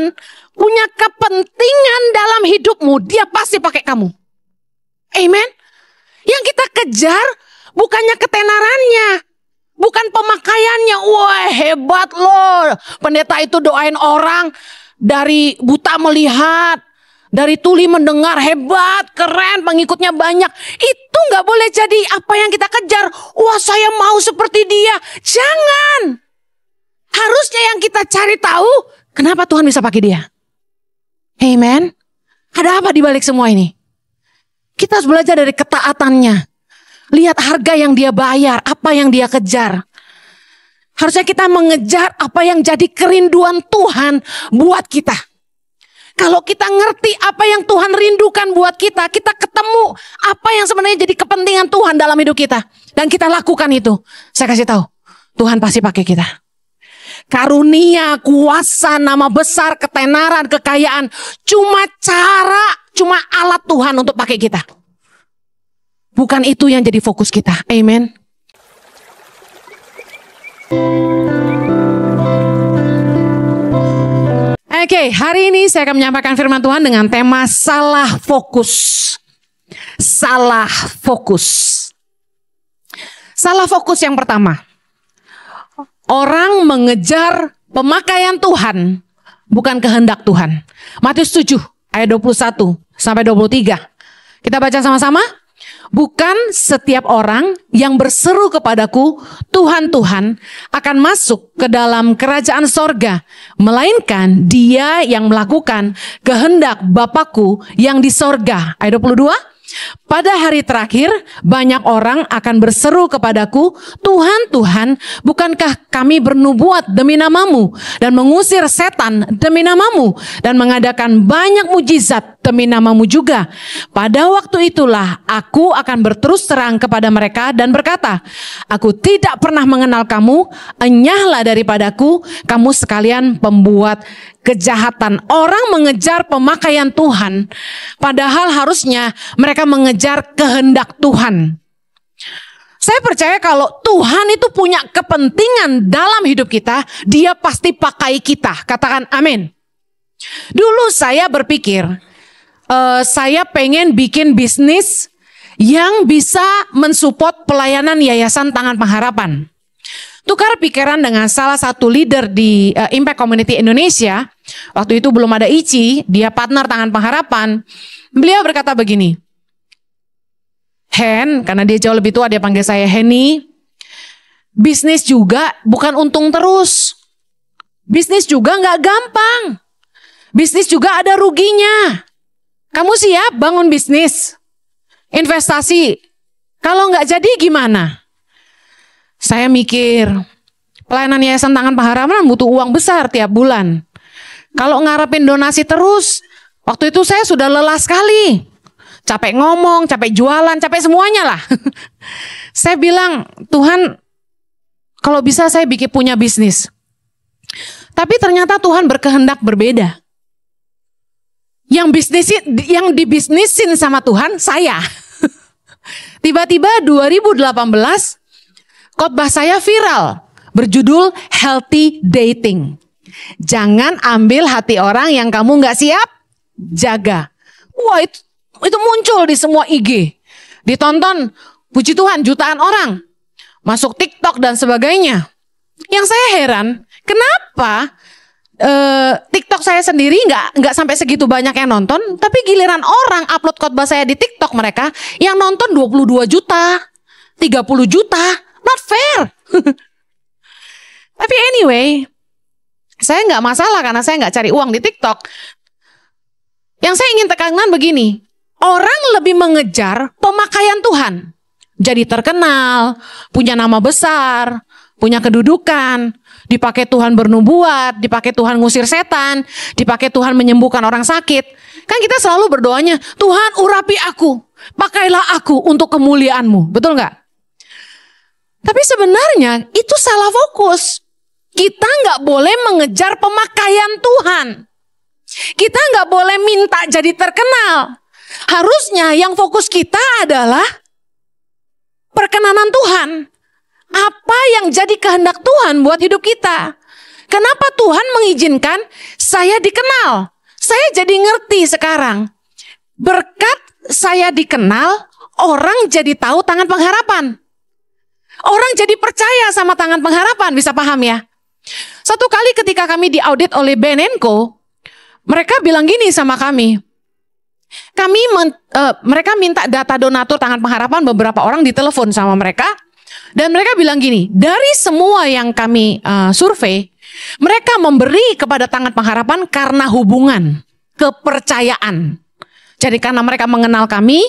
Tuhan punya kepentingan dalam hidupmu, Dia pasti pakai kamu. Amen. Yang kita kejar bukannya ketenarannya, bukan pemakaiannya. Wah, hebat loh. Pendeta itu doain orang dari buta melihat, dari tuli mendengar, hebat, keren, pengikutnya banyak. Itu gak boleh jadi apa yang kita kejar. Wah, saya mau seperti dia. Jangan. Harusnya yang kita cari tahu, kenapa Tuhan bisa pakai dia. Amen. Ada apa di balik semua ini? Kita harus belajar dari ketaatannya. Lihat harga yang dia bayar, apa yang dia kejar. Harusnya kita mengejar apa yang jadi kerinduan Tuhan buat kita. Kalau kita ngerti apa yang Tuhan rindukan buat kita, kita ketemu apa yang sebenarnya jadi kepentingan Tuhan dalam hidup kita. Dan kita lakukan itu. Saya kasih tahu, Tuhan pasti pakai kita. Karunia, kuasa, nama besar, ketenaran, kekayaan. Cuma alat Tuhan untuk pakai kita. Bukan itu yang jadi fokus kita. Amen. Oke, hari ini saya akan menyampaikan firman Tuhan dengan tema salah fokus. Salah fokus. Salah fokus yang pertama. Orang mengejar pemakaian Tuhan, bukan kehendak Tuhan. Matius 7 ayat 21 sampai 23. Kita baca sama-sama. Bukan setiap orang yang berseru kepadaku, Tuhan, Tuhan, akan masuk ke dalam kerajaan sorga, melainkan dia yang melakukan kehendak Bapakku yang di sorga. Ayat 22. Pada hari terakhir, banyak orang akan berseru kepadaku, Tuhan, Tuhan, bukankah kami bernubuat demi namamu dan mengusir setan demi namamu dan mengadakan banyak mujizat demi namamu juga. Pada waktu itulah aku akan berterus terang kepada mereka dan berkata, aku tidak pernah mengenal kamu, enyahlah daripadaku, kamu sekalian pembuat kejahatan. Orang mengejar pemakaian Tuhan, padahal harusnya mereka mengejar kehendak Tuhan. Saya percaya kalau Tuhan itu punya kepentingan dalam hidup kita, Dia pasti pakai kita. Katakan amin. Dulu saya berpikir, saya pengen bikin bisnis yang bisa mensupport pelayanan Yayasan Tangan Pengharapan. Tukar pikiran dengan salah satu leader di Impact Community Indonesia. Waktu itu belum ada ICI, dia partner Tangan Pengharapan. Beliau berkata begini, Hen, karena dia jauh lebih tua, dia panggil saya Henny. Bisnis juga bukan untung terus. Bisnis juga nggak gampang. Bisnis juga ada ruginya. Kamu siap bangun bisnis? Investasi. Kalau nggak jadi gimana? Saya mikir, pelayanan Yayasan Tangan Pengharapan butuh uang besar tiap bulan. Kalau ngarepin donasi terus, waktu itu saya sudah lelah sekali. Capek ngomong, capek jualan, capek semuanya lah. Saya bilang, Tuhan, kalau bisa saya bikin punya bisnis. Tapi ternyata Tuhan berkehendak berbeda. Yang dibisnisin sama Tuhan, saya. Tiba-tiba 2018, khotbah saya viral, berjudul Healthy Dating. Jangan ambil hati orang yang kamu gak siap jaga. Wah, itu muncul di semua IG. Ditonton, puji Tuhan, jutaan orang. Masuk TikTok dan sebagainya. Yang saya heran, kenapa TikTok saya sendiri nggak sampai segitu banyak yang nonton, tapi giliran orang upload khotbah saya di TikTok mereka yang nonton 22 juta, 30 juta. Not fair. Tapi anyway, saya nggak masalah karena saya nggak cari uang di TikTok. Yang saya ingin tekankan begini, orang lebih mengejar pemakaian Tuhan. Jadi terkenal, punya nama besar, punya kedudukan, dipakai Tuhan bernubuat, dipakai Tuhan ngusir setan, dipakai Tuhan menyembuhkan orang sakit. Kan kita selalu berdoanya, Tuhan urapi aku, pakailah aku untuk kemuliaan-Mu. Betul nggak? Tapi sebenarnya itu salah fokus. Kita nggak boleh mengejar pemakaian Tuhan. Kita nggak boleh minta jadi terkenal. Harusnya yang fokus kita adalah perkenanan Tuhan. Apa yang jadi kehendak Tuhan buat hidup kita. Kenapa Tuhan mengizinkan saya dikenal. Saya jadi ngerti sekarang. Berkat saya dikenal, orang jadi tahu Tangan Pengharapan. Orang jadi percaya sama Tangan Pengharapan, bisa paham ya? Satu kali ketika kami diaudit oleh BNNCO, mereka bilang gini sama kami. Mereka minta data donatur Tangan Pengharapan, beberapa orang ditelepon sama mereka. Dan mereka bilang gini, dari semua yang kami survei, mereka memberi kepada Tangan Pengharapan karena hubungan, kepercayaan. Jadi karena mereka mengenal kami,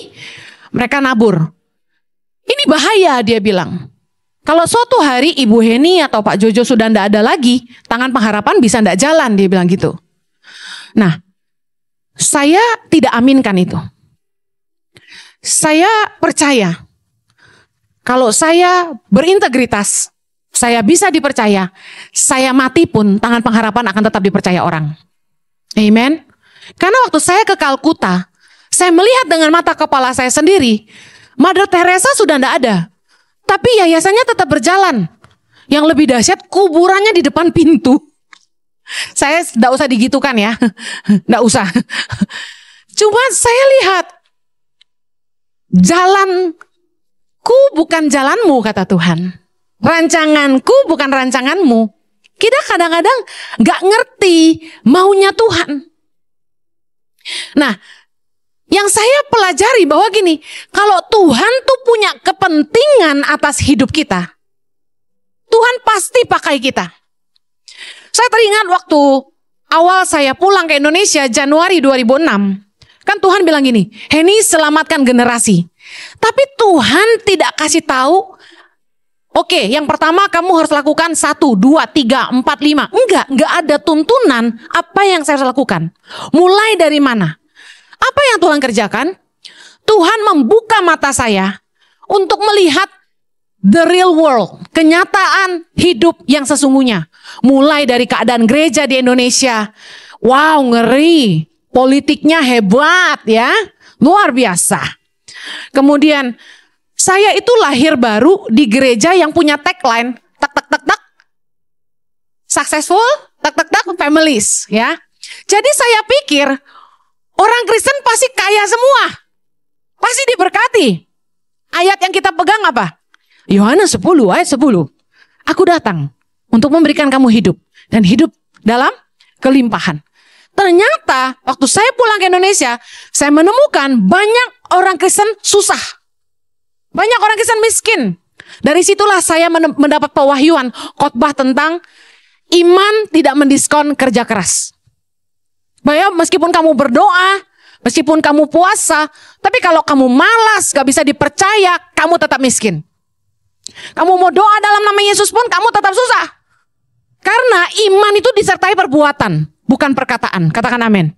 mereka nabur. Ini bahaya, dia bilang. Kalau suatu hari Ibu Heni atau Pak Jojo sudah tidak ada lagi, Tangan Pengharapan bisa tidak jalan, dia bilang gitu. Nah, saya tidak aminkan itu. Saya percaya, kalau saya berintegritas, saya bisa dipercaya, saya mati pun Tangan Pengharapan akan tetap dipercaya orang. Amen. Karena waktu saya ke Kalkuta, saya melihat dengan mata kepala saya sendiri, Mother Teresa sudah tidak ada. Tapi yayasannya tetap berjalan. Yang lebih dahsyat, kuburannya di depan pintu. Saya tidak usah digitukan ya. Tidak usah. Cuma saya lihat, jalanku bukan jalanmu, kata Tuhan. Rancanganku bukan rancanganmu. Kita kadang-kadang gak ngerti maunya Tuhan. Nah, yang saya pelajari bahwa gini, kalau Tuhan tuh punya kepentingan atas hidup kita, Tuhan pasti pakai kita. Saya teringat waktu awal saya pulang ke Indonesia Januari 2006, kan Tuhan bilang gini, Heni selamatkan generasi. Tapi Tuhan tidak kasih tahu, oke, yang pertama kamu harus lakukan 1, 2, 3, 4, 5. Enggak ada tuntunan apa yang saya harus lakukan. Mulai dari mana? Apa yang Tuhan kerjakan? Tuhan membuka mata saya untuk melihat the real world, kenyataan hidup yang sesungguhnya. Mulai dari keadaan gereja di Indonesia. Wow, ngeri. Politiknya hebat ya. Luar biasa. Kemudian saya itu lahir baru di gereja yang punya tagline tak tak tak tak successful tak tak tak families ya. Jadi saya pikir orang Kristen pasti kaya semua. Pasti diberkati. Ayat yang kita pegang apa? Yohanes 10 ayat 10. Aku datang untuk memberikan kamu hidup. Dan hidup dalam kelimpahan. Ternyata waktu saya pulang ke Indonesia, saya menemukan banyak orang Kristen susah. Banyak orang Kristen miskin. Dari situlah saya mendapat pewahyuan khotbah tentang iman tidak mendiskon kerja keras. Bahwa meskipun kamu berdoa, meskipun kamu puasa, tapi kalau kamu malas, gak bisa dipercaya, kamu tetap miskin. Kamu mau doa dalam nama Yesus pun, kamu tetap susah. Karena iman itu disertai perbuatan, bukan perkataan. Katakan amin.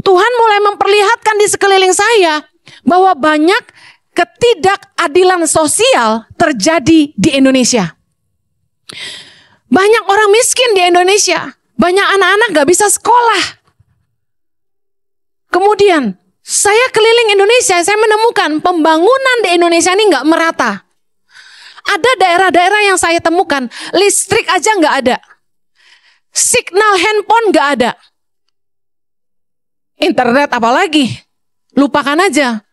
Tuhan mulai memperlihatkan di sekeliling saya bahwa banyak ketidakadilan sosial terjadi di Indonesia. Banyak orang miskin di Indonesia. Banyak anak-anak gak bisa sekolah. Kemudian saya keliling Indonesia, saya menemukan pembangunan di Indonesia ini gak merata. Ada daerah-daerah yang saya temukan, listrik aja gak ada. Signal handphone gak ada. Internet apalagi, lupakan aja.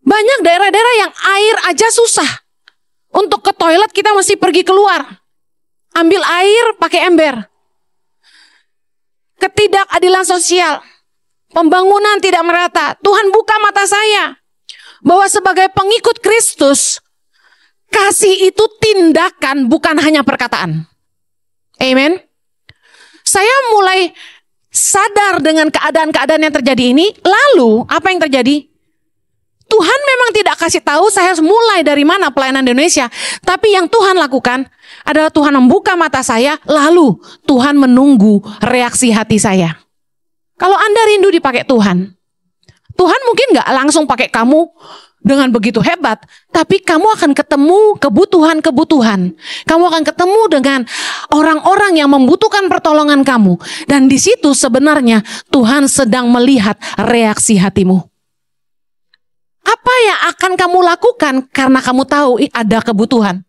Banyak daerah-daerah yang air aja susah. Untuk ke toilet kita mesti pergi keluar. Ambil air pakai ember. Ketidakadilan sosial, pembangunan tidak merata. Tuhan buka mata saya bahwa sebagai pengikut Kristus, kasih itu tindakan bukan hanya perkataan. Amen. Saya mulai sadar dengan keadaan-keadaan yang terjadi ini. Lalu apa yang terjadi? Tuhan memang tidak kasih tahu saya harus mulai dari mana pelayanan di Indonesia. Tapi yang Tuhan lakukan adalah Tuhan membuka mata saya, lalu Tuhan menunggu reaksi hati saya. Kalau Anda rindu dipakai Tuhan, Tuhan mungkin gak langsung pakai kamu dengan begitu hebat, tapi kamu akan ketemu kebutuhan-kebutuhan. Kamu akan ketemu dengan orang-orang yang membutuhkan pertolongan kamu. Dan di situ sebenarnya Tuhan sedang melihat reaksi hatimu. Apa yang akan kamu lakukan karena kamu tahu ada kebutuhan?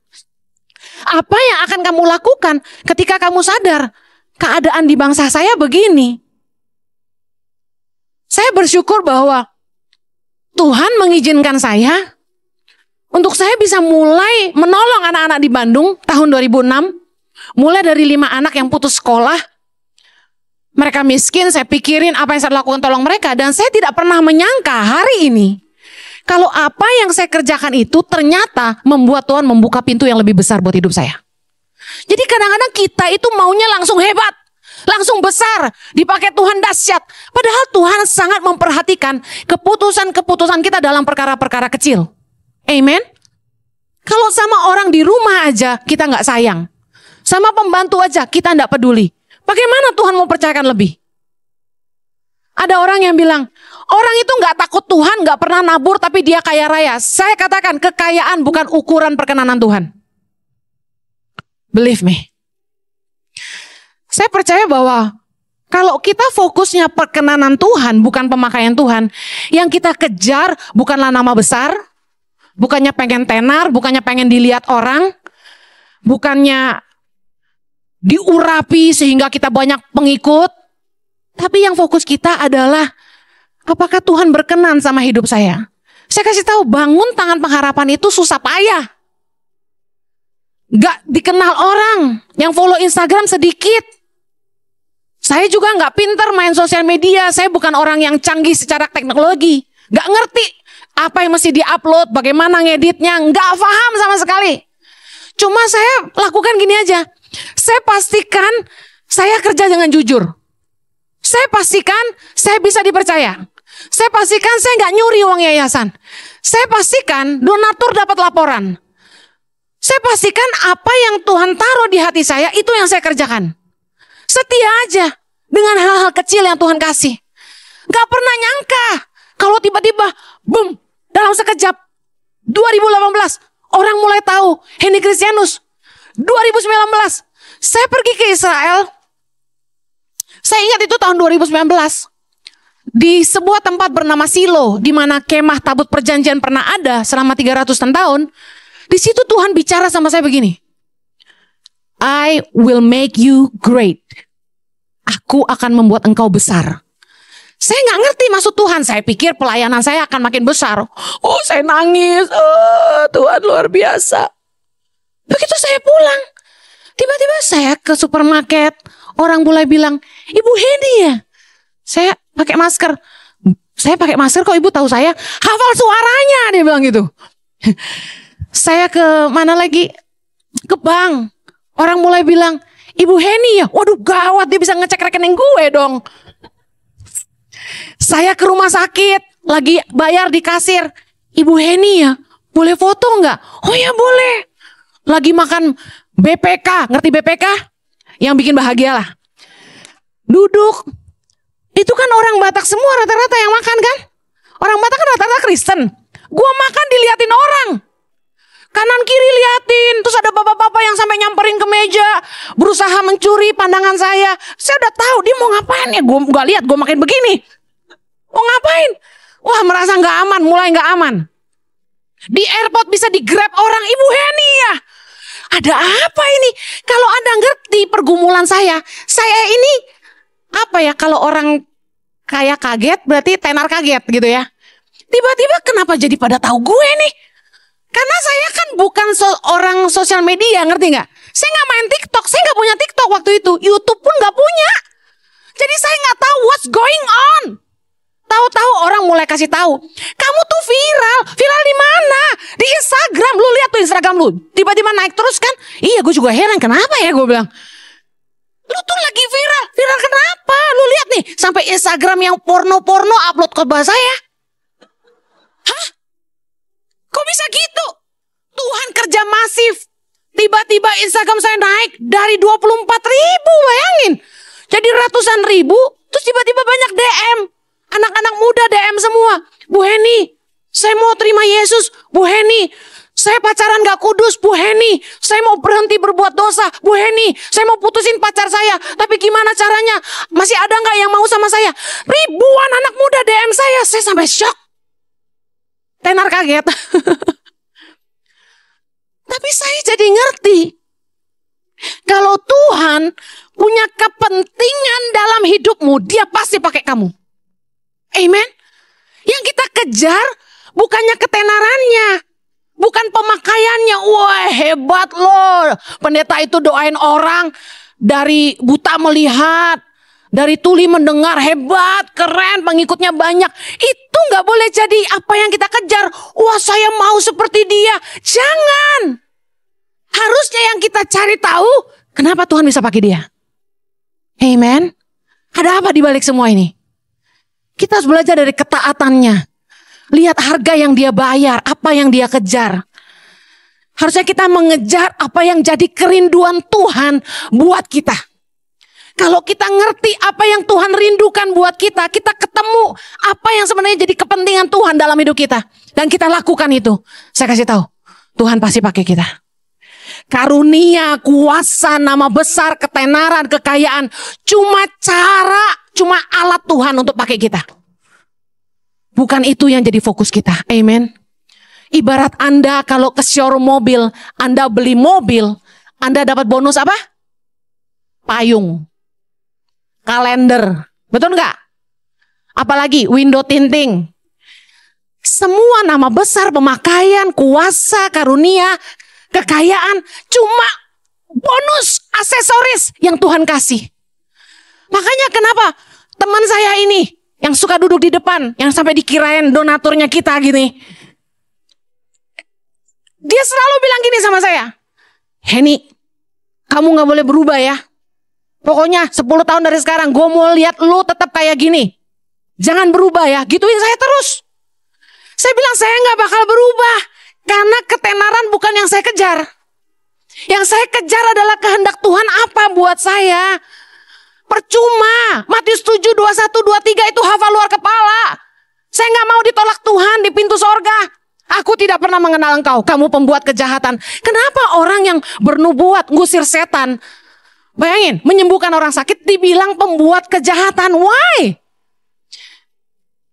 Apa yang akan kamu lakukan ketika kamu sadar keadaan di bangsa saya begini. Saya bersyukur bahwa Tuhan mengizinkan saya untuk saya bisa mulai menolong anak-anak di Bandung tahun 2006. Mulai dari 5 anak yang putus sekolah. Mereka miskin, saya pikirin apa yang saya lakukan tolong mereka. Dan saya tidak pernah menyangka hari ini, kalau apa yang saya kerjakan itu ternyata membuat Tuhan membuka pintu yang lebih besar buat hidup saya. Jadi kadang-kadang kita itu maunya langsung hebat, langsung besar, dipakai Tuhan dahsyat. Padahal Tuhan sangat memperhatikan keputusan-keputusan kita dalam perkara-perkara kecil. Amen. Kalau sama orang di rumah aja kita nggak sayang, sama pembantu aja kita nggak peduli, bagaimana Tuhan mau percayakan lebih? Ada orang yang bilang, orang itu nggak takut Tuhan, nggak pernah nabur, tapi dia kaya raya. Saya katakan, kekayaan bukan ukuran perkenanan Tuhan. Believe me. Saya percaya bahwa kalau kita fokusnya perkenanan Tuhan, bukan pemakaian Tuhan, yang kita kejar bukanlah nama besar, bukannya pengen tenar, bukannya pengen dilihat orang, bukannya diurapi sehingga kita banyak pengikut, tapi yang fokus kita adalah apakah Tuhan berkenan sama hidup saya. Saya kasih tahu, bangun tangan pengharapan itu susah payah. Gak dikenal orang, yang follow Instagram sedikit. Saya juga gak pinter main sosial media, saya bukan orang yang canggih secara teknologi. Gak ngerti apa yang mesti diupload, bagaimana ngeditnya, gak paham sama sekali. Cuma saya lakukan gini aja, saya pastikan saya kerja dengan jujur. Saya pastikan saya bisa dipercaya. Saya pastikan saya gak nyuri uang yayasan. Saya pastikan donatur dapat laporan. Saya pastikan apa yang Tuhan taruh di hati saya, itu yang saya kerjakan. Setia aja dengan hal-hal kecil yang Tuhan kasih. Gak pernah nyangka kalau tiba-tiba, boom, dalam sekejap, 2018, orang mulai tahu Henny Kristianus. 2019, saya pergi ke Israel. Saya ingat itu tahun 2019. Di sebuah tempat bernama Silo, di mana kemah tabut perjanjian pernah ada selama 300 tahun. Di situ Tuhan bicara sama saya begini. I will make you great. Aku akan membuat engkau besar. Saya nggak ngerti maksud Tuhan. Saya pikir pelayanan saya akan makin besar. Oh, saya nangis. Oh, Tuhan luar biasa. Begitu saya pulang, tiba-tiba saya ke supermarket. Orang mulai bilang, Ibu Henny ya? Saya pakai masker. Saya pakai masker kok ibu tahu saya? Hafal suaranya, dia bilang gitu. Saya ke mana lagi? Ke bank. Orang mulai bilang, Ibu Henny ya? Waduh gawat, dia bisa ngecek rekening gue dong. Saya ke rumah sakit, lagi bayar di kasir. Ibu Henny ya? Boleh foto nggak? Oh ya boleh. Lagi makan BPK, ngerti BPK? Yang bikin bahagia lah. Duduk. Itu kan orang Batak semua rata-rata yang makan kan? Orang Batak kan rata-rata Kristen. Gua makan diliatin orang. Kanan kiri liatin. Terus ada bapak-bapak yang sampai nyamperin ke meja, berusaha mencuri pandangan saya. Saya udah tahu dia mau ngapain ya. Gue gak lihat, gue makin begini. Mau ngapain? Wah, merasa gak aman, mulai gak aman. Di airport bisa di-grab orang, Ibu Henny ya? Ada apa ini? Kalau Anda ngerti pergumulan saya ini apa ya, kalau orang kayak kaget berarti tenar kaget gitu ya. Tiba-tiba kenapa jadi pada tahu gue nih? Karena saya kan bukan orang sosial media, ngerti nggak? Saya nggak main TikTok, saya nggak punya TikTok waktu itu, YouTube pun nggak punya. Jadi saya nggak tahu what's going on. Tahu-tahu orang mulai kasih tahu, kamu tuh viral di mana? Di Instagram, lu lihat tuh Instagram lu, tiba-tiba naik terus kan? Iya, gue juga heran kenapa ya, gue bilang. Lu tuh lagi viral kenapa? Lu lihat nih, sampai Instagram yang porno-porno upload ke bahasa saya. Hah? Kok bisa gitu? Tuhan kerja masif. Tiba-tiba Instagram saya naik dari 24.000, bayangin. Jadi ratusan ribu, terus tiba-tiba banyak DM. Anak-anak muda DM semua. Bu Henny, saya mau terima Yesus. Bu Henny, saya pacaran gak kudus. Bu Henny, saya mau berhenti berbuat dosa. Bu Henny, saya mau putusin pacar saya. Tapi gimana caranya? Masih ada gak yang mau sama saya? Ribuan anak muda DM saya sampai shock. Tenar kaget. Tapi saya jadi ngerti. Kalau Tuhan punya kepentingan dalam hidupmu, dia pasti pakai kamu. Amen. Yang kita kejar bukannya ketenarannya, bukan pemakaiannya. Wah, hebat loh. Pendeta itu doain orang dari buta melihat, dari tuli mendengar, hebat, keren, pengikutnya banyak. Itu gak boleh jadi apa yang kita kejar. Wah, saya mau seperti dia. Jangan. Harusnya yang kita cari tahu, kenapa Tuhan bisa pakai dia. Amen. Ada apa di balik semua ini? Kita harus belajar dari ketaatannya. Lihat harga yang dia bayar, apa yang dia kejar. Harusnya kita mengejar apa yang jadi kerinduan Tuhan buat kita. Kalau kita ngerti apa yang Tuhan rindukan buat kita, kita ketemu apa yang sebenarnya jadi kepentingan Tuhan dalam hidup kita. Dan kita lakukan itu. Saya kasih tahu, Tuhan pasti pakai kita. Karunia, kuasa, nama besar, ketenaran, kekayaan. Cuma alat Tuhan untuk pakai kita. Bukan itu yang jadi fokus kita. Amen. Ibarat Anda kalau ke showroom mobil, Anda beli mobil, Anda dapat bonus apa? Payung. Kalender. Betul nggak? Apalagi window tinting. Semua nama besar, pemakaian, kuasa, karunia, kekayaan, cuma bonus, aksesoris yang Tuhan kasih. Makanya kenapa teman saya ini yang suka duduk di depan, yang sampai dikirain donaturnya kita gini. Dia selalu bilang gini sama saya, Henny, kamu gak boleh berubah ya. Pokoknya 10 tahun dari sekarang gue mau lihat lu tetap kayak gini. Jangan berubah ya, gituin saya terus. Saya bilang saya gak bakal berubah. Karena ketenaran bukan yang saya kejar. Yang saya kejar adalah kehendak Tuhan apa buat saya. Percuma. Matius 7, 21, 23 itu hafal luar kepala. Saya gak mau ditolak Tuhan di pintu sorga. Aku tidak pernah mengenal engkau. Kamu pembuat kejahatan. Kenapa orang yang bernubuat ngusir setan, bayangin, menyembuhkan orang sakit dibilang pembuat kejahatan. Why?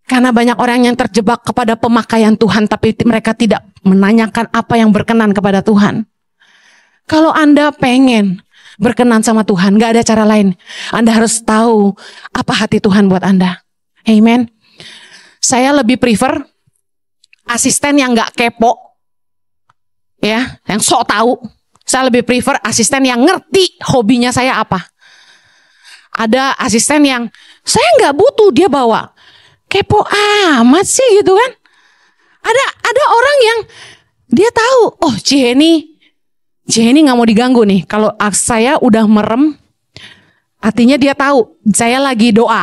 Karena banyak orang yang terjebak kepada pemakaian Tuhan, tapi mereka tidak menanyakan apa yang berkenan kepada Tuhan. Kalau Anda pengen berkenan sama Tuhan, gak ada cara lain. Anda harus tahu apa hati Tuhan buat Anda. Amen. Saya lebih prefer asisten yang gak kepo, ya, yang sok tahu. Saya lebih prefer asisten yang ngerti hobinya saya apa. Ada asisten yang saya gak butuh dia bawa. Kepo amat sih gitu kan. Ada orang yang dia tahu, oh Jenny gak mau diganggu nih. Kalau saya udah merem, artinya dia tahu saya lagi doa.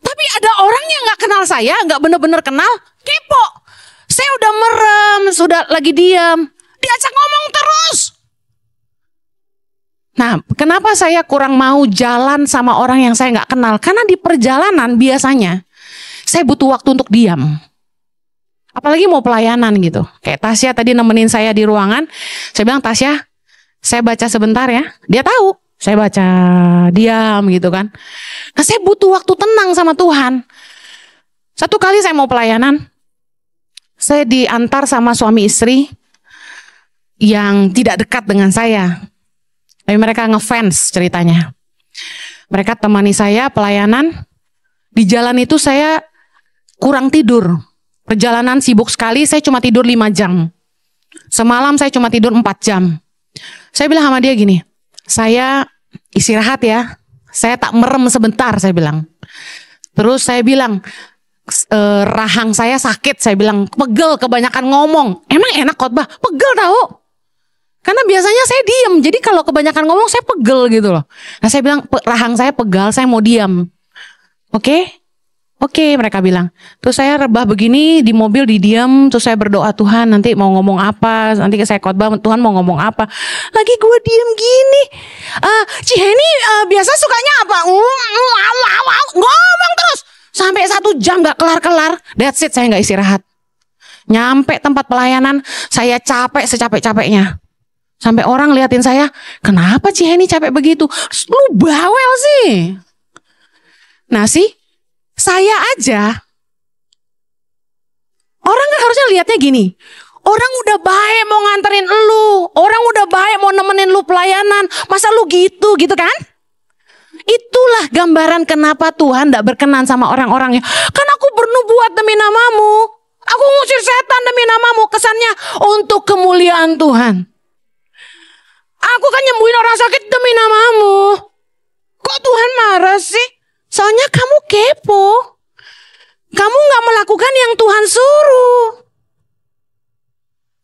Tapi ada orang yang gak kenal saya, gak bener-bener kenal, kepo. Saya udah merem, sudah lagi diam, diajak ngomong terus. Nah, kenapa saya kurang mau jalan sama orang yang saya gak kenal? Karena di perjalanan biasanya saya butuh waktu untuk diam. Apalagi mau pelayanan gitu. Kayak Tasya tadi nemenin saya di ruangan. Saya bilang, Tasya, saya baca sebentar ya. Dia tahu, saya baca, diam gitu kan. Nah, saya butuh waktu tenang sama Tuhan. Satu kali saya mau pelayanan, saya diantar sama suami istri yang tidak dekat dengan saya. Tapi mereka ngefans ceritanya. Mereka temani saya pelayanan. Di jalan itu saya kurang tidur. Perjalanan sibuk sekali, saya cuma tidur 5 jam. Semalam saya cuma tidur 4 jam. Saya bilang sama dia gini, saya istirahat ya. Saya tak merem sebentar, saya bilang. Terus saya bilang, rahang saya sakit. Saya bilang, pegel kebanyakan ngomong. Emang enak khotbah? Pegel tahu. Karena biasanya saya diam. Jadi kalau kebanyakan ngomong saya pegel gitu loh. Nah saya bilang, rahang saya pegal, saya mau diam. Oke? Oke, mereka bilang. Terus saya rebah begini di mobil, didiam. Terus saya berdoa, Tuhan nanti mau ngomong apa. Nanti saya khotbah, Tuhan mau ngomong apa. Lagi gue diem gini. Ciheni biasa sukanya apa? Ngomong terus. Sampai 1 jam gak kelar-kelar. That's it, saya gak istirahat. Nyampe tempat pelayanan, saya capek secapek-capeknya. Sampai orang liatin saya, kenapa Ciheni capek begitu? Lu bawel sih. Nah sih, saya aja, orang kan harusnya lihatnya gini, Orang udah baik mau nganterin lu, orang udah baik mau nemenin lu pelayanan, masa lu gitu kan? Itulah gambaran kenapa Tuhan tidak berkenan sama orang-orangnya. Kan aku bernubuat demi namamu, aku ngusir setan demi namamu, kesannya untuk kemuliaan Tuhan. Aku kan nyembuhin orang sakit demi namamu. Kok Tuhan marah sih? Soalnya kamu kepo. Kamu gak melakukan yang Tuhan suruh.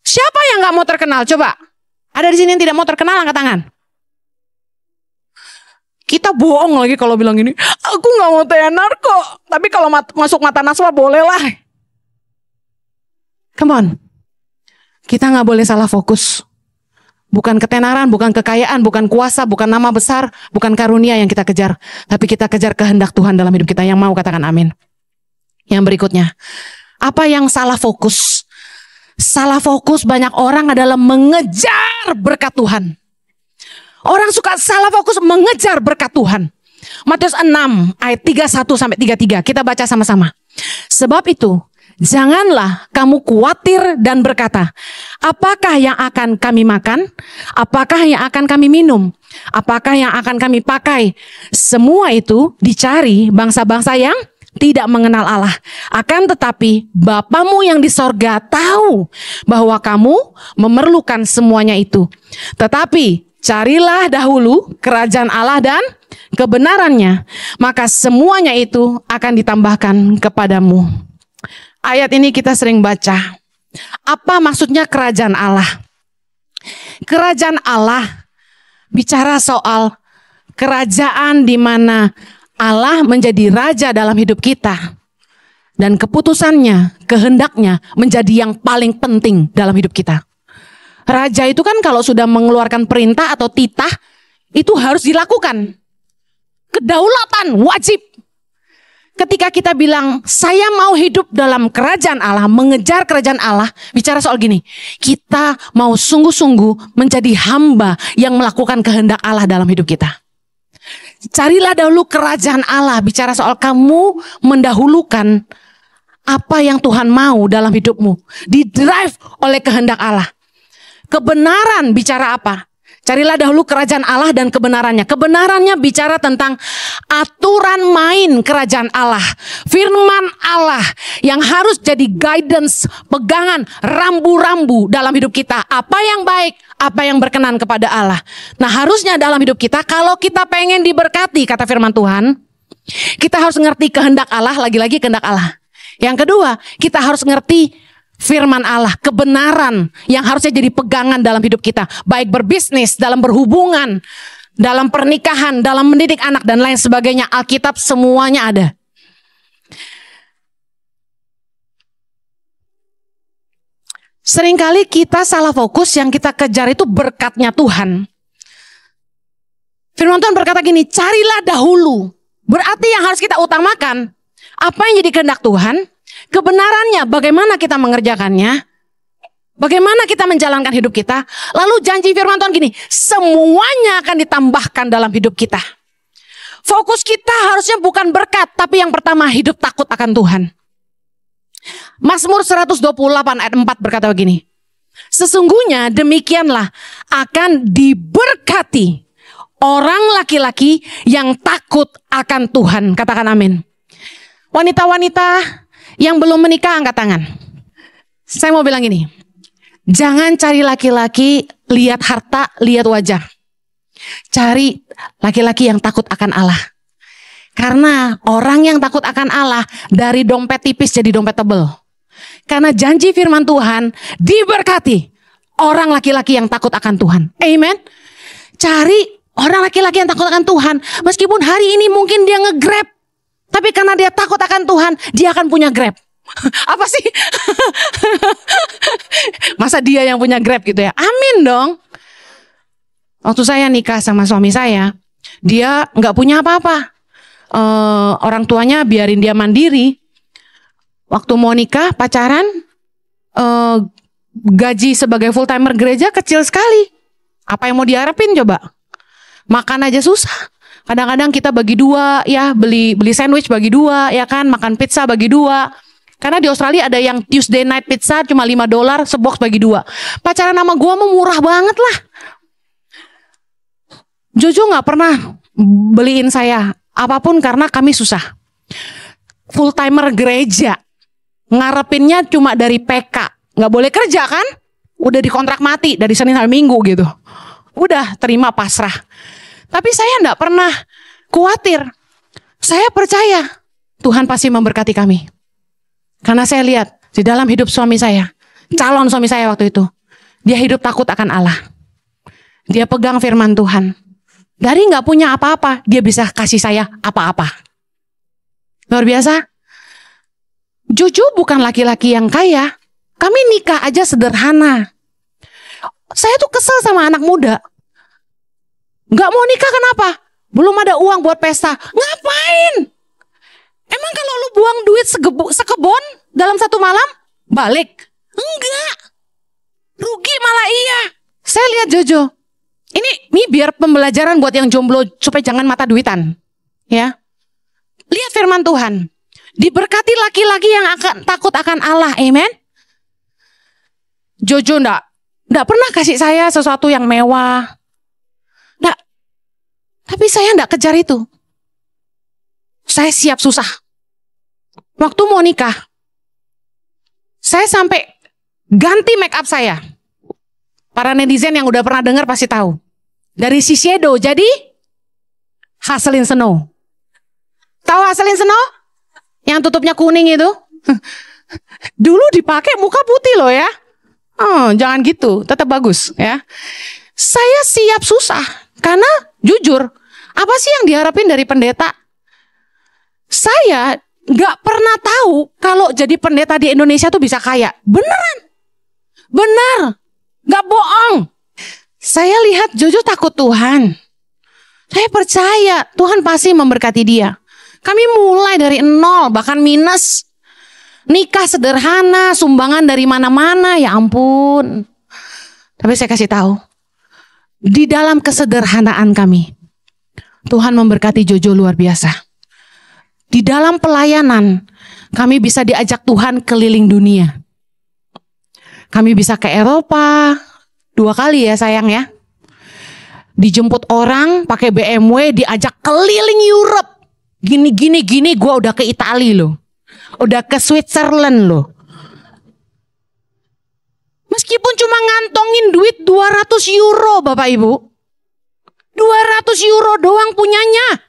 Siapa yang gak mau terkenal? Coba. Ada di sini yang tidak mau terkenal, angkat tangan. Kita bohong lagi kalau bilang gini. Aku gak mau tenar kok. Tapi kalau masuk mata Naswa boleh lah. Come on. Kita gak boleh salah fokus. Bukan ketenaran, bukan kekayaan, bukan kuasa, bukan nama besar, bukan karunia yang kita kejar. Tapi kita kejar kehendak Tuhan dalam hidup kita. Yang mau katakan amin. Yang berikutnya, apa yang salah fokus? Salah fokus banyak orang adalah mengejar berkat Tuhan. Orang suka salah fokus mengejar berkat Tuhan. Matius 6 ayat 31 sampai 33. Kita baca sama-sama. Sebab itu, janganlah kamu khawatir dan berkata, apakah yang akan kami makan? Apakah yang akan kami minum? Apakah yang akan kami pakai? Semua itu dicari bangsa-bangsa yang tidak mengenal Allah. Akan tetapi Bapamu yang di sorga tahu bahwa kamu memerlukan semuanya itu. Tetapi carilah dahulu kerajaan Allah dan kebenarannya, maka semuanya itu akan ditambahkan kepadamu. Ayat ini kita sering baca. Apa maksudnya kerajaan Allah? Kerajaan Allah bicara soal kerajaan di mana Allah menjadi raja dalam hidup kita. Dan keputusannya, kehendaknya menjadi yang paling penting dalam hidup kita. Raja itu kan kalau sudah mengeluarkan perintah atau titah, itu harus dilakukan. Kedaulatan wajib. Ketika kita bilang, saya mau hidup dalam kerajaan Allah, mengejar kerajaan Allah, bicara soal gini, kita mau sungguh-sungguh menjadi hamba yang melakukan kehendak Allah dalam hidup kita. Carilah dahulu kerajaan Allah, bicara soal kamu mendahulukan apa yang Tuhan mau dalam hidupmu. Didrive oleh kehendak Allah. Kebenaran bicara apa? Carilah dahulu kerajaan Allah dan kebenarannya. Kebenarannya bicara tentang aturan main kerajaan Allah. Firman Allah yang harus jadi guidance, pegangan, rambu-rambu dalam hidup kita. Apa yang baik, apa yang berkenan kepada Allah. Nah harusnya dalam hidup kita, kalau kita pengen diberkati, kata firman Tuhan, kita harus ngerti kehendak Allah, lagi-lagi kehendak Allah. Yang kedua, kita harus ngerti firman Allah, kebenaran yang harusnya jadi pegangan dalam hidup kita. Baik berbisnis, dalam berhubungan, dalam pernikahan, dalam mendidik anak dan lain sebagainya. Alkitab semuanya ada. Seringkali kita salah fokus, yang kita kejar itu berkatnya Tuhan. Firman Tuhan berkata gini, carilah dahulu. Berarti yang harus kita utamakan, apa yang jadi kehendak Tuhan, kebenarannya, bagaimana kita mengerjakannya, bagaimana kita menjalankan hidup kita. Lalu janji firman Tuhan gini, semuanya akan ditambahkan dalam hidup kita. Fokus kita harusnya bukan berkat, tapi yang pertama hidup takut akan Tuhan. Mazmur 128 ayat 4 berkata begini, sesungguhnya demikianlah akan diberkati orang laki-laki yang takut akan Tuhan. Katakan amin. Wanita-wanita yang belum menikah angkat tangan. Saya mau bilang gini, jangan cari laki-laki lihat harta, lihat wajah. Cari laki-laki yang takut akan Allah. Karena orang yang takut akan Allah dari dompet tipis jadi dompet tebel. Karena janji firman Tuhan diberkati orang laki-laki yang takut akan Tuhan. Amen. Cari orang laki-laki yang takut akan Tuhan. Meskipun hari ini mungkin dia nge-grab, tapi karena dia takut akan Tuhan, dia akan punya Grab. Apa sih? Masa dia yang punya Grab gitu ya? Amin dong. Waktu saya nikah sama suami saya, dia nggak punya apa-apa. Orang tuanya biarin dia mandiri. Waktu mau nikah, pacaran, gaji sebagai full timer gereja kecil sekali. Apa yang mau diharapin coba? Makan aja susah. Kadang-kadang kita bagi dua, ya beli sandwich bagi dua, ya kan, makan pizza bagi dua. Karena di Australia ada yang Tuesday night pizza cuma $5 sebox bagi 2. Pacaran sama gue mau murah banget lah. Jojo gak pernah beliin saya apapun karena kami susah. Full timer gereja. Ngarepinnya cuma dari PK. Gak boleh kerja kan? Udah dikontrak mati dari Senin sampai Minggu gitu. Udah terima pasrah. Tapi saya gak pernah khawatir. Saya percaya Tuhan pasti memberkati kami. Karena saya lihat di dalam hidup suami saya, calon suami saya waktu itu, dia hidup takut akan Allah. Dia pegang firman Tuhan. Dari gak punya apa-apa, dia bisa kasih saya apa-apa. Luar biasa. Jojo bukan laki-laki yang kaya. Kami nikah aja sederhana. Saya tuh kesel sama anak muda. Gak mau nikah kenapa? Belum ada uang buat pesta. Ngapain? Emang kalau lu buang duit sekebon dalam satu malam, balik? Enggak. Rugi malah iya. Saya lihat Jojo. Ini biar pembelajaran buat yang jomblo supaya jangan mata duitan. Ya. Lihat firman Tuhan. Diberkati laki-laki yang akan takut akan Allah. Amen. Jojo enggak pernah kasih saya sesuatu yang mewah. Enggak. Tapi saya enggak kejar itu. Saya siap susah. Waktu mau nikah, saya sampai ganti make up saya. Para netizen yang udah pernah dengar pasti tahu. Dari Shiseido jadi Haselin Snow. Tahu Haselin Snow? Yang tutupnya kuning itu. Dulu dipakai muka putih loh ya. Oh, jangan gitu, tetap bagus ya. Saya siap susah karena jujur, apa sih yang diharapin dari pendeta? Saya gak pernah tahu kalau jadi pendeta di Indonesia tuh bisa kaya. Beneran. Benar. Gak bohong. Saya lihat Jojo takut Tuhan. Saya percaya Tuhan pasti memberkati dia. Kami mulai dari nol, bahkan minus. Nikah sederhana, sumbangan dari mana-mana, ya ampun. Tapi saya kasih tahu, di dalam kesederhanaan kami, Tuhan memberkati Jojo luar biasa. Di dalam pelayanan, kami bisa diajak Tuhan keliling dunia. Kami bisa ke Eropa 2 kali ya sayang ya. Dijemput orang pakai BMW, diajak keliling Europe. Gini, gue udah ke Italia loh. Udah ke Switzerland loh. Meskipun cuma ngantongin duit 200 euro Bapak Ibu. 200 euro doang punyanya.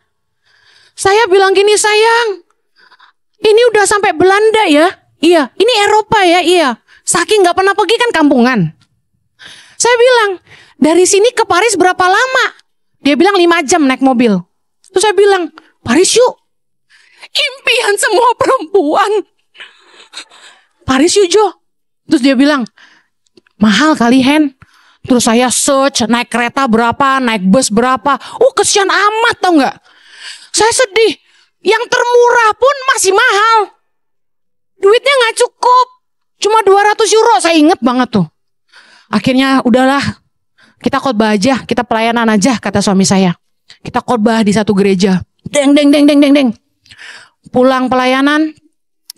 Saya bilang gini, sayang, ini udah sampai Belanda ya? Iya. Ini Eropa ya? Iya. Saking gak pernah pergi kan kampungan. Saya bilang, dari sini ke Paris berapa lama? Dia bilang 5 jam naik mobil. Terus saya bilang, Paris yuk. Impian semua perempuan. Paris yuk Jo. Terus dia bilang, mahal kali Hen. Terus saya search, naik kereta berapa, naik bus berapa. Kesian amat tau gak? Saya sedih. Yang termurah pun masih mahal. Duitnya gak cukup. Cuma 200 euro. Saya inget banget tuh. Akhirnya udahlah. Kita khotbah aja. Kita pelayanan aja kata suami saya. Kita khotbah di satu gereja. Deng. Pulang pelayanan.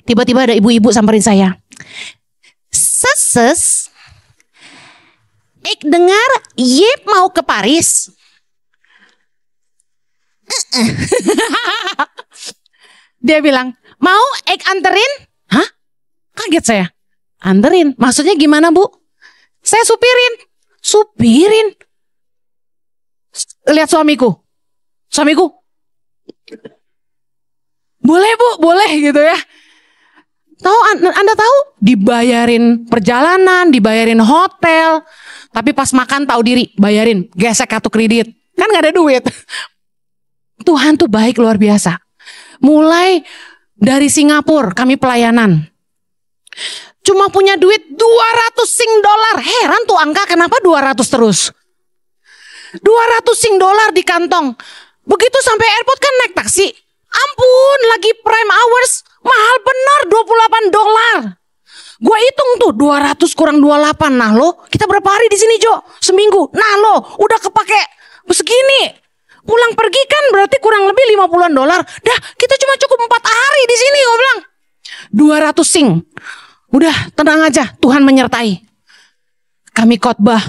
Tiba-tiba ada ibu-ibu samperin saya. Seses. Ik dengar Yip mau ke Paris. Dia bilang, mau ek anterin? Hah? Kaget saya. Anterin? Maksudnya gimana Bu? Saya Supirin. Lihat suamiku. Boleh Bu, boleh gitu ya. Anda tahu? Dibayarin perjalanan, dibayarin hotel. Tapi pas makan tahu diri, bayarin, gesek kartu kredit. Kan gak ada duit. Tuhan tuh baik luar biasa. Mulai dari Singapura kami pelayanan. Cuma punya duit 200 Sing dolar. Heran tuh angka kenapa 200 terus. 200 Sing dolar di kantong. Begitu sampai airport kan naik taksi. Ampun, lagi prime hours. Mahal benar 28 dolar. Gua hitung tuh 200 kurang 28. Nah lo, kita berapa hari di sini Jo? Seminggu. Nah lo, udah kepake segini. Pulang pergi kan berarti kurang lebih 50-an dolar. Dah, kita cuma cukup 4 hari di sini, gue bilang. 200 sing. Udah tenang aja, Tuhan menyertai. Kami khotbah.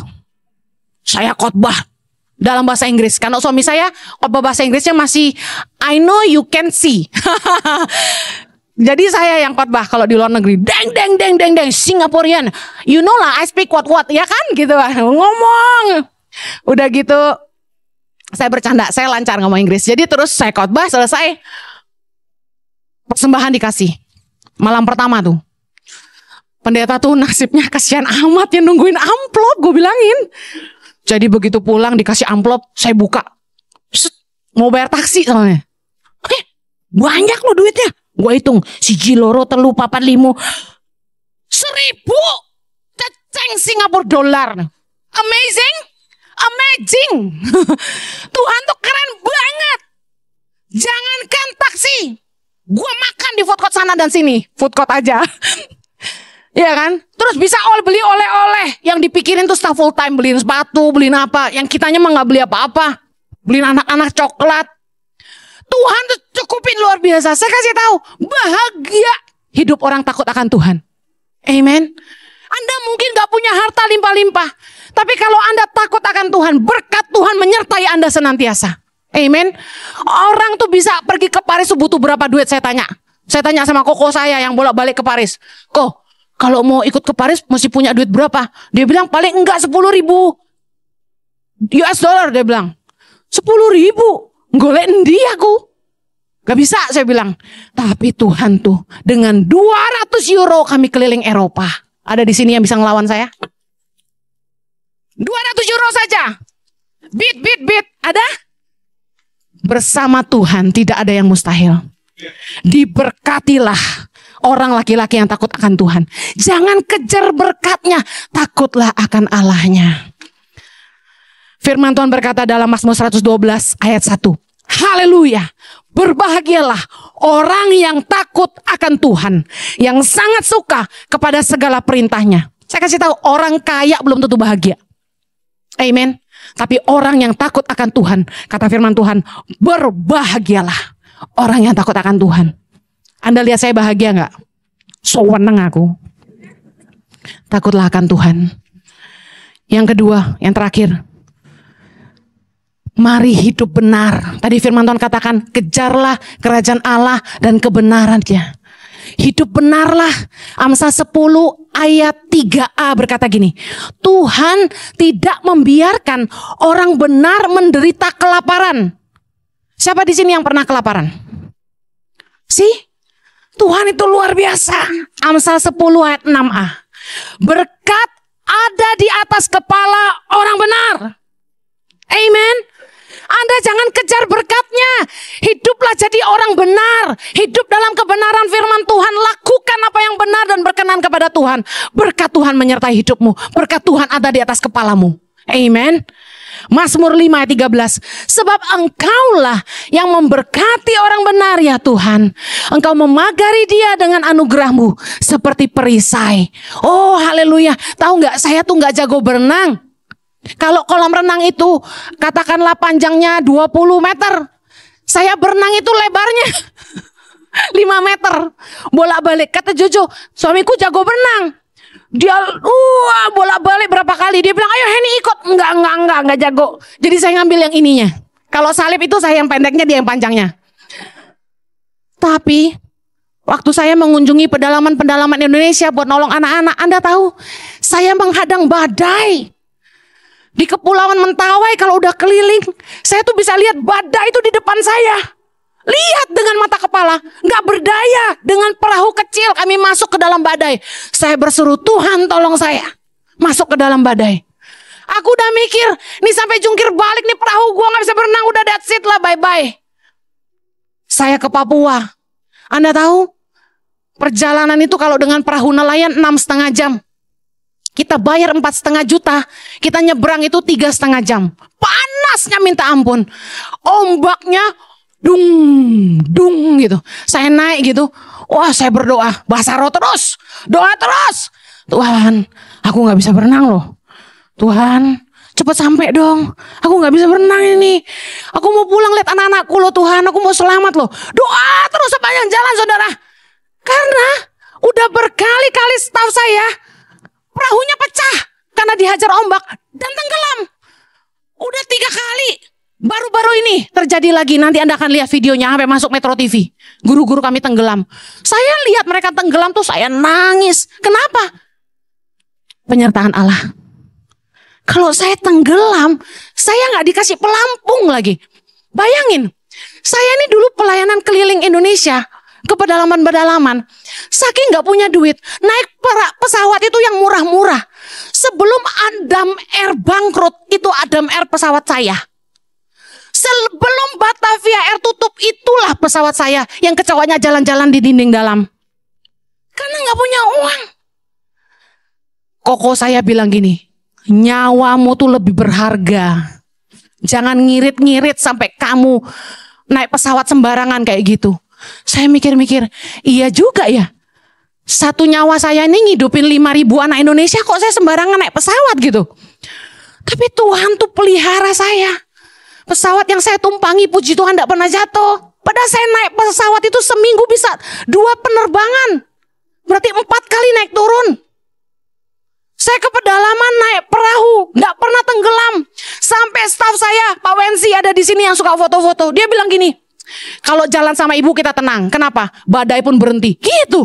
Saya khotbah dalam bahasa Inggris. Karena suami saya khotbah bahasa Inggrisnya masih I know you can see. Jadi saya yang khotbah kalau di luar negeri. Deng deng deng deng deng Singaporean. You know lah I speak what ya kan gitu. Ngomong. Udah gitu saya bercanda, saya lancar ngomong Inggris. Jadi terus saya khotbah, selesai persembahan dikasih. Malam pertama tuh. Pendeta tuh nasibnya kasihan amat yang nungguin amplop, gue bilangin. Jadi begitu pulang dikasih amplop, saya buka. Set, mau bayar taksi soalnya. Banyak loh duitnya. Gue hitung, siji loro telu papat limo. 1.000 ceceng Singapura dolar. Amazing. Amazing. Tuhan tuh keren banget. Jangankan taksi. Gue makan di food court sana dan sini. Food court aja. Iya kan? Terus bisa beli oleh-oleh. Yang dipikirin tuh staff full time. Beliin sepatu, beliin apa. Yang kitanya mah gak beli apa-apa. Beliin anak-anak coklat. Tuhan tuh cukupin luar biasa. Saya kasih tahu, bahagia hidup orang takut akan Tuhan. Amen. Anda mungkin gak punya harta limpah-limpah. Tapi kalau Anda takut akan Tuhan, berkat Tuhan menyertai Anda senantiasa. Amen. Orang tuh bisa pergi ke Paris butuh berapa duit, saya tanya. Saya tanya sama koko saya yang bolak-balik ke Paris. Kok, kalau mau ikut ke Paris mesti punya duit berapa? Dia bilang paling enggak 10.000 US dollar, dia bilang. 10.000? Golek endi aku? Gak bisa, saya bilang. Tapi Tuhan tuh dengan 200 euro kami keliling Eropa. Ada di sini yang bisa ngelawan saya? 200 euro saja. Bit. Ada? Bersama Tuhan tidak ada yang mustahil. Diberkatilah orang laki-laki yang takut akan Tuhan. Jangan kejar berkatnya, takutlah akan Allahnya. Firman Tuhan berkata dalam Mazmur 112 ayat 1. Haleluya. Berbahagialah orang yang takut akan Tuhan, yang sangat suka kepada segala perintahnya. Saya kasih tahu, orang kaya belum tentu bahagia. Amen. Tapi orang yang takut akan Tuhan, kata firman Tuhan, berbahagialah orang yang takut akan Tuhan. Anda lihat saya bahagia gak? Seneng aku. Takutlah akan Tuhan. Yang kedua, yang terakhir. Mari hidup benar. Tadi firman Tuhan katakan, kejarlah kerajaan Allah dan kebenarannya. Hidup benarlah. Amsal 10 ayat 3a berkata gini. Tuhan tidak membiarkan orang benar menderita kelaparan. Siapa di sini yang pernah kelaparan? Tuhan itu luar biasa. Amsal 10 ayat 6a. Berkat ada di atas kepala orang benar. Amen. Anda jangan kejar berkatnya. Hiduplah jadi orang benar. Hidup dalam kebenaran firman Tuhan. Lakukan apa yang benar dan berkenan kepada Tuhan. Berkat Tuhan menyertai hidupmu. Berkat Tuhan ada di atas kepalamu. Amen. Mazmur 5 ayat 13. Sebab engkaulah yang memberkati orang benar ya Tuhan. Engkau memagari dia dengan anugerahmu seperti perisai. Oh haleluya. Tahu gak, saya tuh gak jago berenang. Kalau kolam renang itu katakanlah panjangnya 20 meter. Saya berenang itu lebarnya 5 meter. Bolak-balik. Kata Jojo, suamiku jago berenang. Dia bolak-balik berapa kali. Dia bilang, ayo Henny ikut. Enggak jago. Jadi saya ngambil yang ininya. Kalau salib itu saya yang pendeknya, dia yang panjangnya. Tapi waktu saya mengunjungi pedalaman-pedalaman Indonesia buat nolong anak-anak, Anda tahu, saya menghadang badai. Di Kepulauan Mentawai kalau udah keliling, saya tuh bisa lihat badai itu di depan saya. Lihat dengan mata kepala, nggak berdaya. Dengan perahu kecil kami masuk ke dalam badai. Saya berseru, Tuhan tolong saya masuk ke dalam badai. Aku udah mikir, nih sampai jungkir balik nih perahu gua nggak bisa berenang, udah that's it lah, bye-bye. Saya ke Papua. Anda tahu, perjalanan itu kalau dengan perahu nelayan 6,5 jam. Kita bayar 4,5 juta, kita nyebrang itu 3,5 jam. Panasnya minta ampun. Ombaknya dung gitu. Saya naik gitu. Wah, saya berdoa, bahasa roh terus. Doa terus. Tuhan, aku gak bisa berenang loh. Tuhan, cepat sampai dong. Aku gak bisa berenang ini. Aku mau pulang lihat anak-anakku loh Tuhan. Aku mau selamat loh. Doa terus sepanjang jalan saudara. Karena Udah berkali-kali setahu saya perahunya pecah karena dihajar ombak dan tenggelam. Udah 3 kali. Baru-baru ini terjadi lagi. Nanti Anda akan lihat videonya sampai masuk Metro TV. Guru-guru kami tenggelam. Saya lihat mereka tenggelam tuh saya nangis. Kenapa? Penyertaan Allah. Kalau saya tenggelam, saya nggak dikasih pelampung lagi. Bayangin, saya ini dulu pelayanan keliling Indonesia ke pedalaman-pedalaman. Saking nggak punya duit, naik pesawat itu yang murah-murah. Sebelum Adam Air bangkrut, itu Adam Air pesawat saya. Sebelum Batavia Air tutup, itulah pesawat saya yang kecewanya jalan-jalan di dinding dalam. Karena nggak punya uang. Koko saya bilang gini, nyawamu tuh lebih berharga. Jangan ngirit-ngirit sampai kamu naik pesawat sembarangan kayak gitu. Saya mikir-mikir, iya juga ya. Satu nyawa saya ini ngidupin 5.000 anak Indonesia, kok saya sembarangan naik pesawat gitu. Tapi Tuhan tuh pelihara saya. Pesawat yang saya tumpangi, puji Tuhan gak pernah jatuh. Padahal saya naik pesawat itu seminggu bisa 2 penerbangan. Berarti 4 kali naik turun. Saya ke pedalaman naik perahu, gak pernah tenggelam. Sampai staf saya, Pak Wensi ada di sini yang suka foto-foto. Dia bilang gini, kalau jalan sama ibu kita tenang. Kenapa? Badai pun berhenti. Gitu.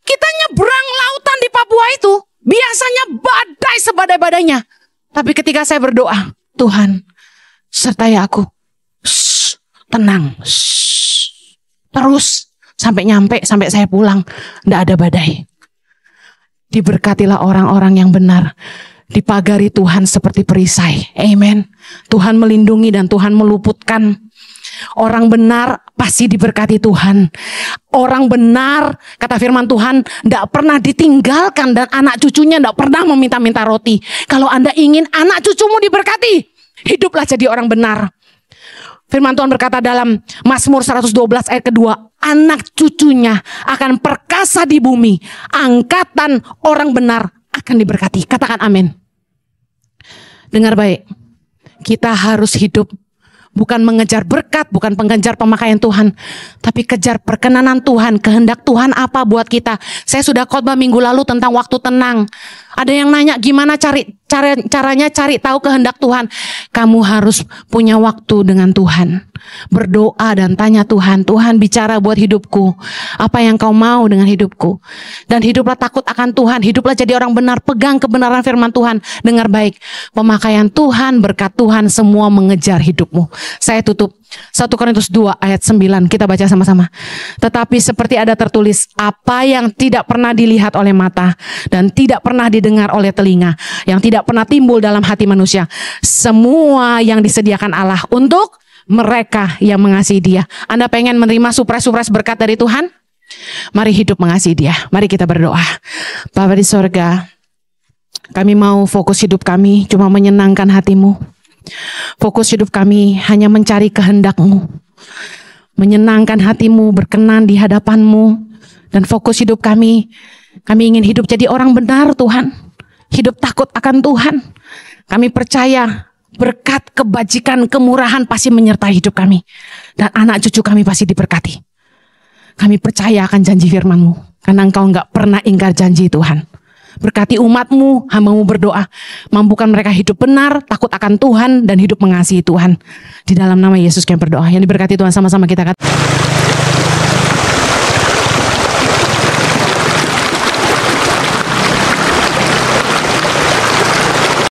Kita nyebrang lautan di Papua itu, biasanya badai sebadai-badainya. Tapi ketika saya berdoa, Tuhan, sertai aku. Shh, tenang. Shh. Terus sampai nyampe, sampai saya pulang, nggak ada badai. Diberkatilah orang-orang yang benar. Dipagari Tuhan seperti perisai. Amen. Tuhan melindungi dan Tuhan meluputkan. Orang benar pasti diberkati Tuhan. Orang benar, kata firman Tuhan, tidak pernah ditinggalkan dan anak cucunya tidak pernah meminta-minta roti. Kalau Anda ingin anak cucumu diberkati, hiduplah jadi orang benar. Firman Tuhan berkata dalam Mazmur 112 ayat kedua, anak cucunya akan perkasa di bumi. Angkatan orang benar akan diberkati. Katakan amin. Dengar baik, kita harus hidup bukan mengejar berkat, bukan mengejar pemakaian Tuhan, tapi kejar perkenanan Tuhan, kehendak Tuhan apa buat kita. Saya sudah khotbah minggu lalu tentang waktu tenang. Ada yang nanya gimana caranya cari tahu kehendak Tuhan. Kamu harus punya waktu dengan Tuhan. Berdoa dan tanya Tuhan, Tuhan bicara buat hidupku. Apa yang kau mau dengan hidupku? Dan hiduplah takut akan Tuhan. Hiduplah jadi orang benar. Pegang kebenaran firman Tuhan. Dengar baik. Pemakaian Tuhan, berkat Tuhan semua mengejar hidupmu. Saya tutup 1 Korintus 2 ayat 9. Kita baca sama-sama. Tetapi seperti ada tertulis, apa yang tidak pernah dilihat oleh mata dan tidak pernah didengar oleh telinga, yang tidak pernah timbul dalam hati manusia, semua yang disediakan Allah untuk mereka yang mengasihi Dia. Anda pengen menerima surprise berkat dari Tuhan? Mari hidup mengasihi Dia. Mari kita berdoa. Bapa di sorga, kami mau fokus hidup kami cuma menyenangkan hati-Mu. Fokus hidup kami hanya mencari kehendak-Mu, menyenangkan hati-Mu, berkenan di hadapan-Mu. Dan fokus hidup kami ingin hidup jadi orang benar Tuhan. Hidup takut akan Tuhan. Kami percaya berkat, kebajikan, kemurahan pasti menyertai hidup kami. Dan anak cucu kami pasti diberkati. Kami percaya akan janji firman-Mu. Karena Engkau enggak pernah ingkar janji Tuhan. Berkati umat-Mu, hamba-Mu berdoa. Mampukan mereka hidup benar, takut akan Tuhan, dan hidup mengasihi Tuhan. Di dalam nama Yesus kami berdoa. Yang diberkati Tuhan sama-sama kita katakan.